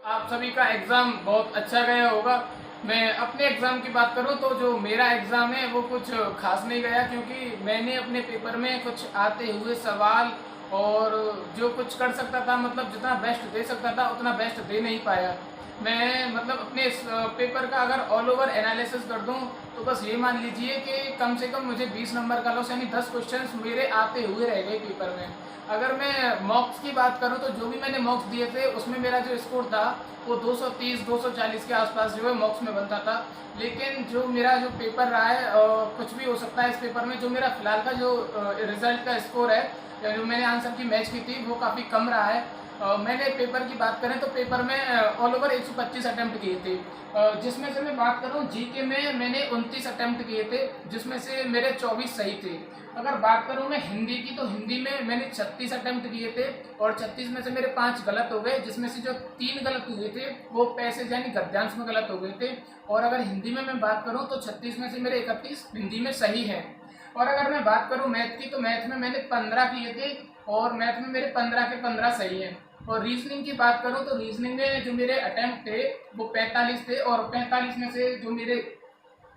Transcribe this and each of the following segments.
आप सभी का एग्ज़ाम बहुत अच्छा गया होगा। मैं अपने एग्ज़ाम की बात करूँ तो जो मेरा एग्ज़ाम है वो कुछ ख़ास नहीं गया, क्योंकि मैंने अपने पेपर में कुछ आते हुए सवाल और जो कुछ कर सकता था, मतलब जितना बेस्ट दे सकता था उतना बेस्ट दे नहीं पाया। मैं मतलब अपने इस पेपर का अगर ऑल ओवर एनालिसिस कर दूँ तो बस ये मान लीजिए कि कम से कम मुझे 20 नंबर का लॉस, यानी 10 क्वेश्चंस मेरे आते हुए रह गए पेपर में। अगर मैं मॉक्स की बात करूँ तो जो भी मैंने मॉक्स दिए थे उसमें मेरा जो स्कोर था वो 230-240 के आसपास जो है मॉक्स में बनता था। लेकिन जो मेरा जो पेपर रहा है, कुछ भी हो सकता है इस पेपर में, जो मेरा फिलहाल का जो रिजल्ट का स्कोर है या जो मैंने आंसर की मैच की थी वो काफ़ी कम रहा है। मैंने पेपर की बात करें तो पेपर में ऑल ओवर 125 अटैम्प्ट किए थे, जिसमें से मैं बात करूं जीके में मैंने 29 अटैम्प्ट किए थे, जिसमें से मेरे 24 सही थे। अगर बात करूं मैं हिंदी की तो हिंदी में मैंने 36 अटैम्प्ट किए थे और 36 में से मेरे 5 गलत हो गए, जिसमें से जो 3 गलत हुए थे वो पैसेज यानी गद्यांश में गलत हो गए थे। और अगर हिंदी में मैं बात करूं तो 36 में से मेरे 31 हिंदी में सही है। और अगर मैं बात करूं मैथ की तो मैथ में मैंने 15 किए थे और मैथ में मेरे 15 के 15 सही है। और रीजनिंग की बात करूं तो रीजनिंग में जो मेरे अटेम्प्ट थे वो 45 थे और 45 में से जो मेरे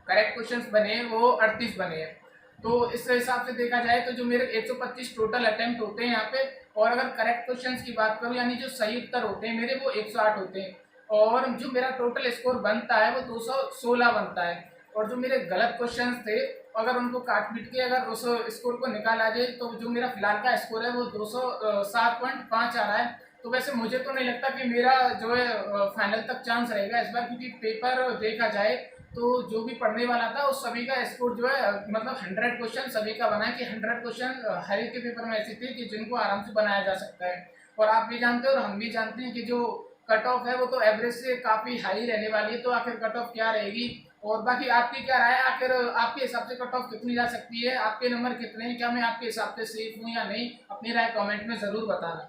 करेक्ट क्वेश्चंस बने वो 38 बने हैं। तो इस हिसाब से देखा जाए तो जो मेरे 125 टोटल अटेम्प्ट होते हैं यहाँ पे, और अगर करेक्ट क्वेश्चंस की बात करूँ यानी जो सही उत्तर होते हैं मेरे वो 108 होते हैं, और जो मेरा टोटल स्कोर बनता है वो 216 बनता है। और जो मेरे गलत क्वेश्चंस थे अगर उनको काट पीट के अगर उस स्कोर को निकाला जाए तो जो मेरा फिलहाल का स्कोर है वो 207.5 आ रहा है। तो वैसे मुझे तो नहीं लगता कि मेरा जो है फाइनल तक चांस रहेगा इस बार, क्योंकि पेपर देखा जाए तो जो भी पढ़ने वाला था उस सभी का स्कोर जो है मतलब 100 क्वेश्चन सभी का बना है कि 100 क्वेश्चन हर एक के पेपर में ऐसे थे कि जिनको आराम से बनाया जा सकता है। और आप भी जानते हो और हम भी जानते हैं कि जो कट ऑफ है वो तो एवरेज से काफ़ी हाई रहने वाली है, तो आखिर कट ऑफ क्या रहेगी। और बाकी आपकी क्या राय है, आखिर आपके हिसाब से कट ऑफ कितनी जा सकती है, आपके नंबर कितने हैं, क्या मैं आपके हिसाब से सेफ हूँ या नहीं, अपनी राय कमेंट में ज़रूर बताना।